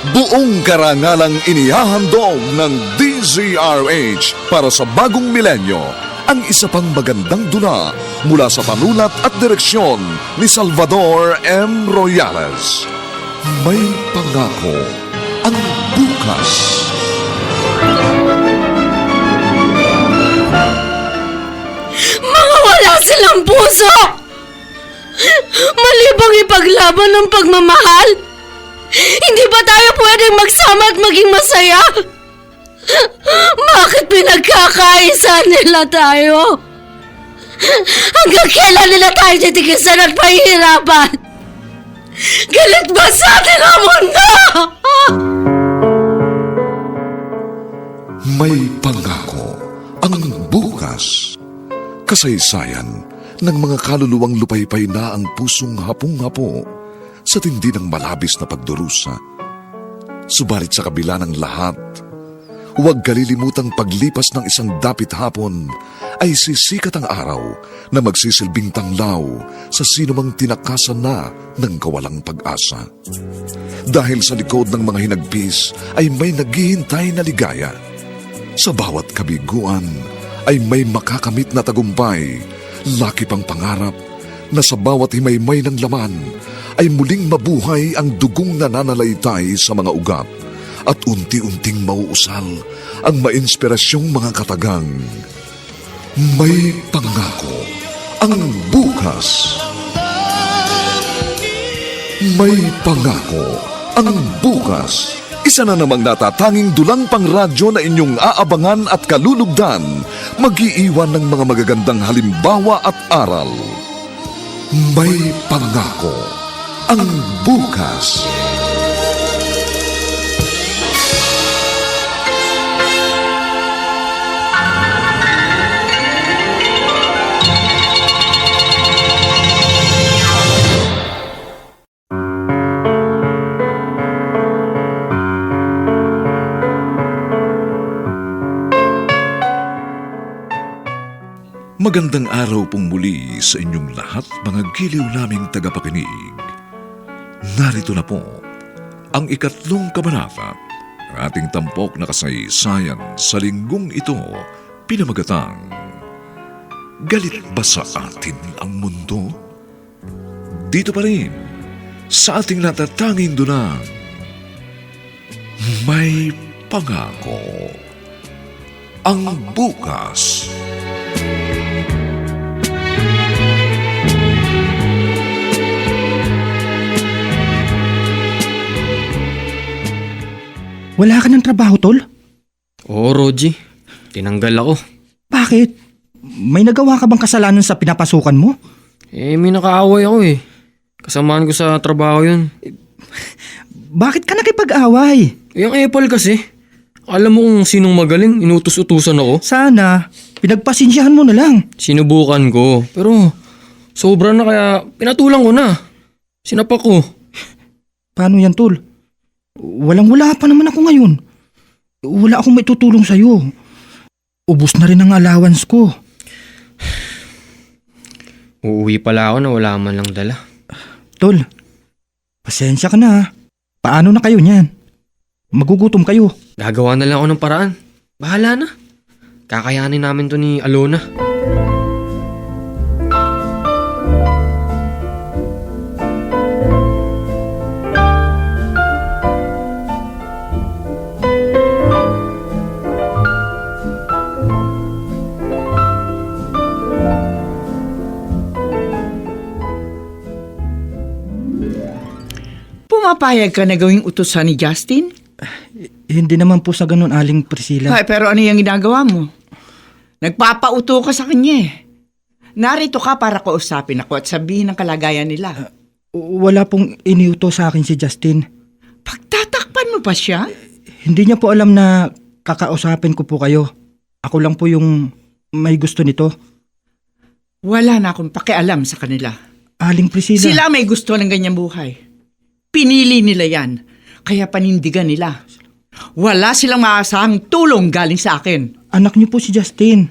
Buong karangalang inihahandog ng DZRH para sa bagong milenyo ang isa pang magandang dula mula sa panulat at direksyon ni Salvador M. Royales. May pangako ang bukas. Mga wala silang puso! Malibang ipaglaban ng pagmamahal, hindi ba tayo pwedeng magsama at maging masaya? Bakit pinagkakaisa nila tayo? Hanggang kailan nila tayo titikisan at pahihirapan? Galit ba sa atin ang mundo? May pangako ang bukas. Kasaysayan ng mga kaluluwang lupaypay na ang pusong hapong-hapo sa tindi ng malabis na pagdurusa. Subalit sa kabila ng lahat, huwag kalilimutang paglipas ng isang dapit hapon ay sisikat ang araw na magsisilbing tanglaw sa sinumang tinakasan na ng kawalang pag-asa. Dahil sa likod ng mga hinagpis ay may naghihintay na ligaya. Sa bawat kabiguan ay may makakamit na tagumpay, laki pang pangarap na sa bawat himaymay ng laman ay muling mabuhay ang dugong nananalaytay sa mga ugat at unti-unting mauusal ang mainspirasyong mga katagang. May pangako ang bukas. May pangako ang bukas. Isa na namang natatanging dulang pangradyo na inyong aabangan at kalulugdan, mag-iiwan ng mga magagandang halimbawa at aral. May pangako ang bukas. Magandang araw pong muli sa inyong lahat, mga giliw naming tagapakinig. Narito na po ang 3 kabanata ng ating tampok na kasaysayan sa linggong ito, pinamagatang Galit ba sa atin ang mundo? Dito pa rin sa ating natatanging dunang May Pangako ang bukas. Wala ka ng trabaho, Tol? Oo, Rogie. Tinanggal ako. Bakit? May nagawa ka bang kasalanan sa pinapasukan mo? May nakaaway ako eh. Kasamaan ko sa trabaho yun. Bakit ka nakipag-away? Yung Apple kasi. Alam mo kung sinong magaling, inutos-utusan ako. Sana, pinagpasensyahan mo na lang. Sinubukan ko. Pero sobra na kaya pinatulang ko na. Sinapak ko. Paano yan, Tol? Walang-wala pa naman ako ngayon. Wala akong maitutulong sa'yo. Ubus na rin ang allowance ko. Uuwi pala ako na wala man lang dala. Tol, pasensya ka na ha. Paano na kayo niyan? Magugutom kayo. Gagawa na lang ako ng paraan. Bahala na. Kakayanin namin to ni Alona. Pumapayag ka na gawing utusan ni Justin? Hindi naman po sa ganun, Aling Priscilla. Ay, pero ano yung ginagawa mo? Nagpapauto ka sa kanya eh. Narito ka para kausapin ako at sabihin ang kalagayan nila. Wala pong iniuto sa akin si Justin. Pagtatakpan mo pa siya? Hindi niya po alam na kakausapin ko po kayo. Ako lang po yung may gusto nito. Wala na akong pakialam sa kanila. Aling Priscilla. Sila may gusto ng ganyang buhay. Pinili nila yan, kaya panindigan nila. Wala silang maasahang tulong galing sa akin. Anak niyo po si Justin.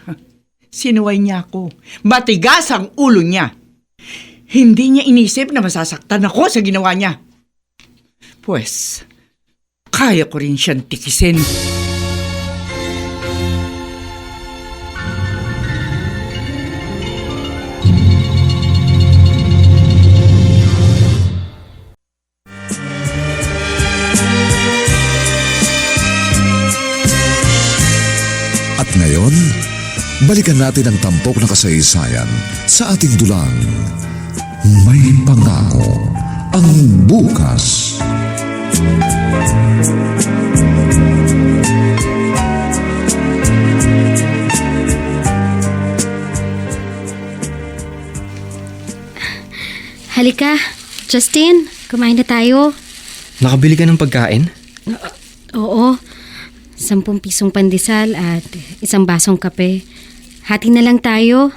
Sinuway niya ako. Matigas ang ulo niya. Hindi niya inisip na masasaktan ako sa ginawa niya. Pues, kaya ko rin siyang tikisin. At ngayon, balikan natin ang tampok na kasaysayan sa ating dulang. May pangako ang bukas. Halika, Justin, kumain na tayo. Nakabili ka ng pagkain? Oo, 10 pisong pandesal at 1 basong kape. Hati na lang tayo.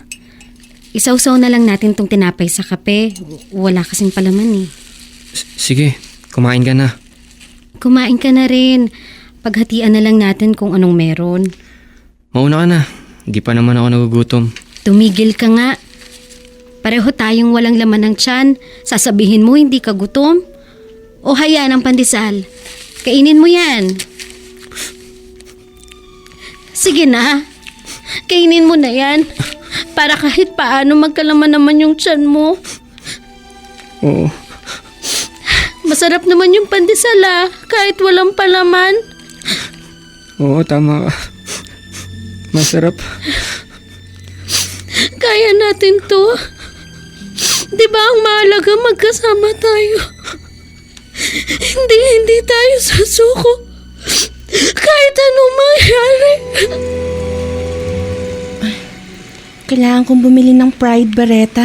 Isawsaw na lang natin tong tinapay sa kape. Wala kasing palaman eh. Sige, kumain ka na. Kumain ka na rin. Paghatian na lang natin kung anong meron. Mauna ka na. Di pa naman ako nagugutom. Tumigil ka nga. Pareho tayong walang laman ng tiyan. Sasabihin mo hindi ka gutom? O hayaan ang pandesal. Kainin mo yan. Sige na. Kainin mo na yan. Para kahit paano magkalaman naman yung tiyan mo. Oo. Masarap naman yung pandesal kahit walang palaman. Oo, tama ka. Masarap. Kaya natin to. Di ba ang mahalaga magkasama tayo? Hindi tayo susuko. Kahit anong mangyari. Kailangan kong bumili ng Pride Barretta.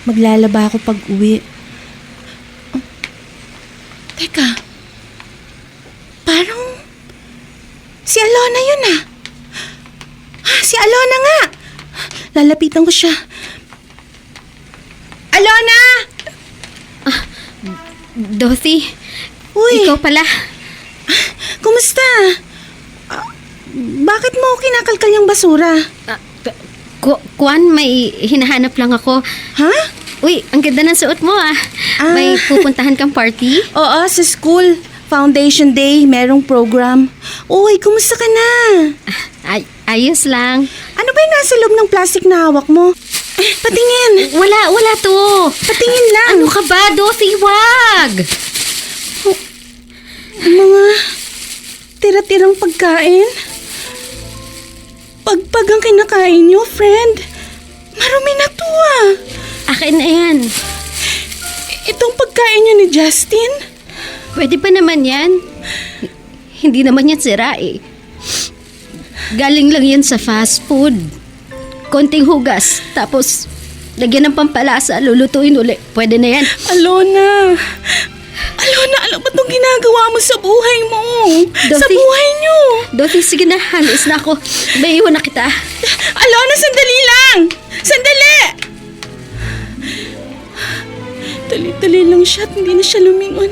Maglalaba ako pag uwi. Oh, teka. Parang si Alona yun Si Alona nga. Lalapitan ko siya. Alona! Dorothy, Uy, ikaw pala. kumusta? Bakit mo kinakalkal yung basura? Kuan, may hinahanap lang ako. Ha? Uy, ang ganda ng suot mo May pupuntahan kang party? Oo, sa school. Foundation Day, merong program. Uy, kumusta ka na? Ayos lang. Ano ba yung nasa loob ng plastic na hawak mo? Patingin. Wala to. Patingin lang. Ano ka ba, Dorothy? Wag! Mga tira-tirang pagkain. Pagpag ang kinakain nyo, friend. Marumi na to Akin na yan. Itong pagkain nyo ni Justin? Pwede pa naman yan. Hindi naman yan sira Galing lang yan sa fast food. Konting hugas, tapos lagyan ng pampalasa, lulutuin uli. Pwede na yan. Alona, ano ba itong ginagawa mo sa buhay mo? Sa Dorothy. buhay nyo? Dorothy, sige na, halis na ako. May iwan na kita. Alona, sandali lang! Sandali! Dali-dali lang siya at hindi na siya lumingon.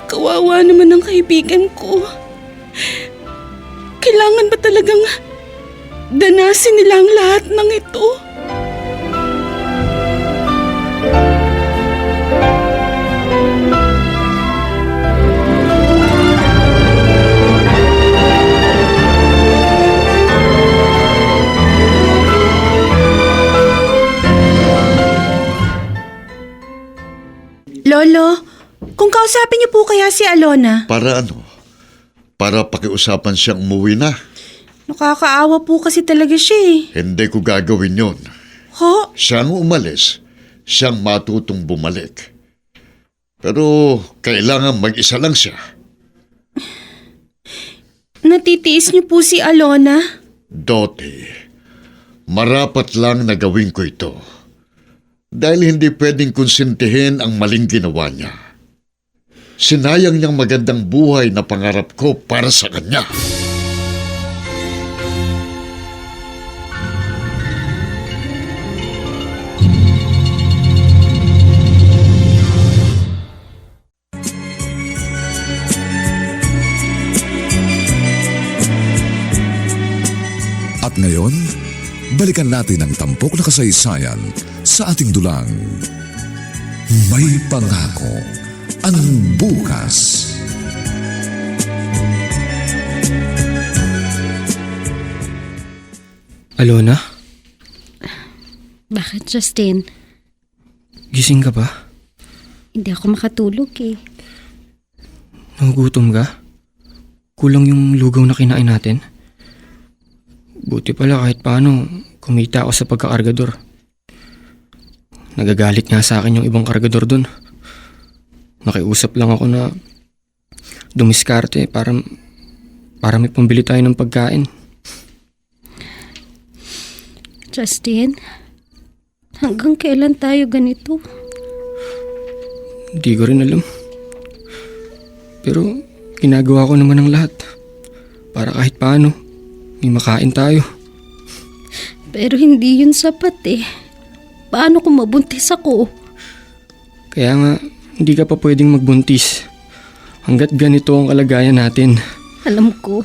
Kawawa naman ang kaibigan ko. Kailangan ba talagang danasin nila ang lahat ng ito? Lolo, kung kausapin niyo po kaya si Alona, Para ano? Para pakiusapan siyang umuwi na. nakakaawa po kasi talaga siya Hindi ko gagawin yon. Ho? Siyang umalis, siyang matutong bumalik. Pero kailangan mag-isa lang siya. Natitiis niyo po si Alona? Doti, marapat lang na gawin ko ito. Dahil hindi pwedeng konsintihin ang maling ginawa niya. Sinayang niyang magandang buhay na pangarap ko para sa kanya. At ngayon, balikan natin ang tampok na kasaysayan sa ating dulang. May pangako ang bukas. Alona, Bakit, Justin? gising ka ba? Hindi ako makatulog eh. Nagugutom ka? Kulang yung lugaw na kinain natin? Buti pala kahit paano kumita ako sa pagkakargador. Nagagalit nga sa akin yung ibang kargador dun. Nakiusap lang ako na dumiskarte para may pambili tayo ng pagkain. Justin, hanggang kailan tayo ganito? Hindi ko rin alam. Pero ginagawa ko naman ang lahat para kahit paano may makain tayo. Pero hindi yun sapat eh. Paano kung mabuntis ako? Kaya nga hindi ka pa pwedeng magbuntis hanggat ganito ang kalagayan natin. Alam ko.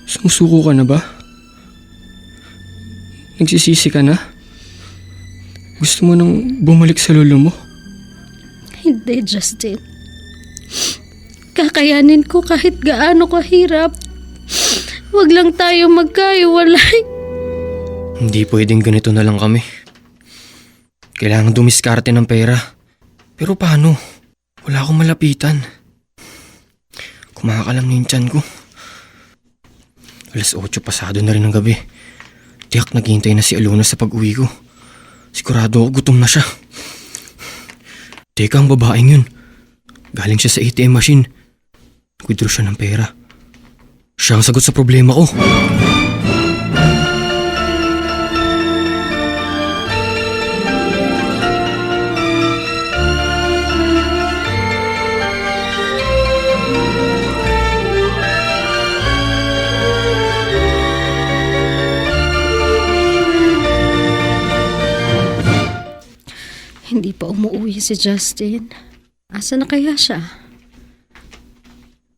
Sumusuko ka na ba? Nagsisisi ka na? Gusto mo nang bumalik sa lolo mo? Hindi, Justin. Kakayanin ko kahit gaano kahirap. Huwag lang tayo magkaiwalay. Hindi pwedeng ganito na lang kami. Kailangan dumiskarte ng pera. Pero paano? Wala akong malapitan. Kumakalam na yung tiyan ko. 8:00 pasado na rin ng gabi. Tiyak naghihintay na si Alona sa pag-uwi ko. Sigurado ako gutom na siya. Teka, ang babaeng yun. Galing siya sa ATM machine. Nag-withdraw siya ng pera. Siya ang sagot sa problema ko. Hindi pa umuwi si Justin. Asa na kaya siya?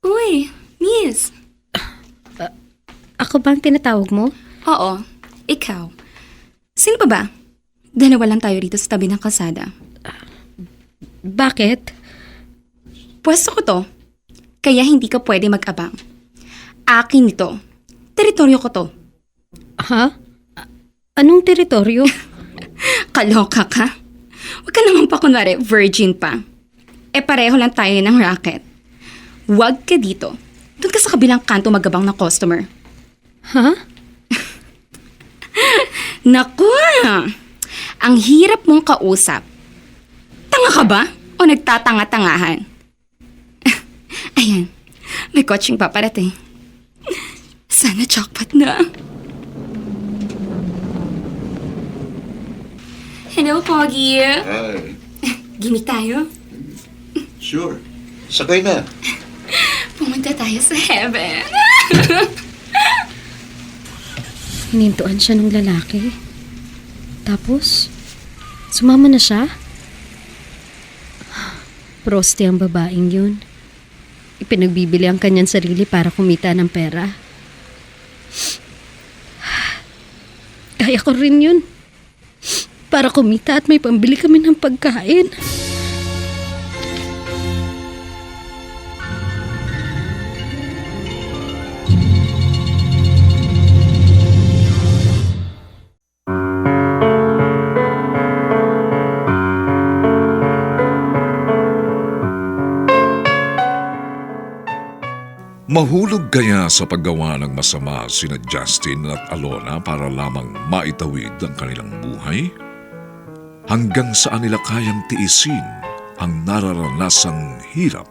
Uy, miss. Ako ba ang tinatawag mo? Oo, ikaw. Sino pa ba? Dalawa lang tayo rito sa tabi ng kalsada. Bakit? Pwesto ko to, kaya hindi ka pwede mag-abang. Akin ito. Teritoryo ko to. Ha? Anong teritoryo? Kaloka ka? Huwag ka naman pa kunwari virgin pa. Pareho lang tayo ng racket. Huwag ka dito. Doon ka sa kabilang kanto magabang ng customer. Ha? Naku! Ang hirap mong kausap. Tanga ka ba? O nagtatanga-tangahan? Ayan, may coaching paparating. Sana jackpot na. Hello, Pogi. Ay, Gimme tayo. sure. Sakay na. Pumunta tayo sa heaven. Hinintuan siya ng lalaki. Tapos, sumama na siya? Proste ang babaeng yun. Ipinagbibili ang kanyang sarili para kumita ng pera. Kaya ko rin yun. Para kumita at may pambili kami ng pagkain. Mahulog kaya sa paggawa ng masama sina Justin at Alona para lamang maitawid ang kanilang buhay? Hanggang saan nila kayang tiisin ang nararanasang hirap?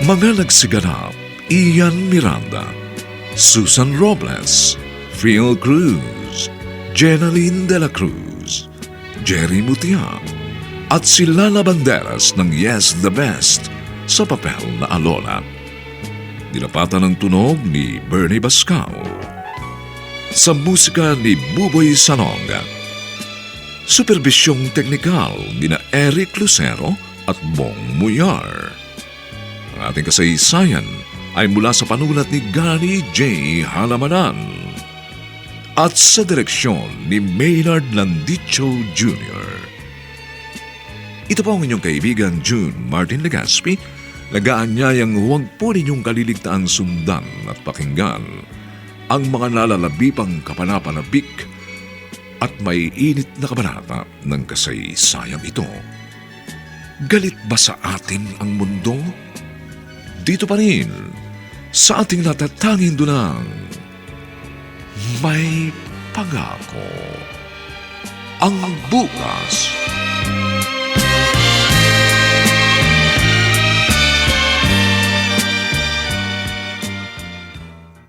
Mga nagsiganap: Ian Miranda, Susan Robles, Phil Cruz, Jenaline de la Cruz, Jerry Mutia, at si Lala Banderas ng Yes the Best sa papel na Alona. Dinapatan ng tunog ni Bernie Bascao. Sa musika ni Buboy Sanonga. Superbisyong teknikal ni na Eric Lucero at Bong Muyar. Ang ating kasaysayan ay mula sa panulat ni Gani J. Halamanan at sa direksyon ni Maynard Landicho Jr. Ito po ang inyong kaibigan June Martin Legaspi, nag-aanyayang huwag po ninyong kaliligtaan sundan at pakinggan ang mga nalalabipang kapanapanabik at may init na kabanata ng kasaysayang ito. Galit ba sa atin ang mundo? Dito pa rin, sa ating natatanging dunang, may pangako. Ang bukas.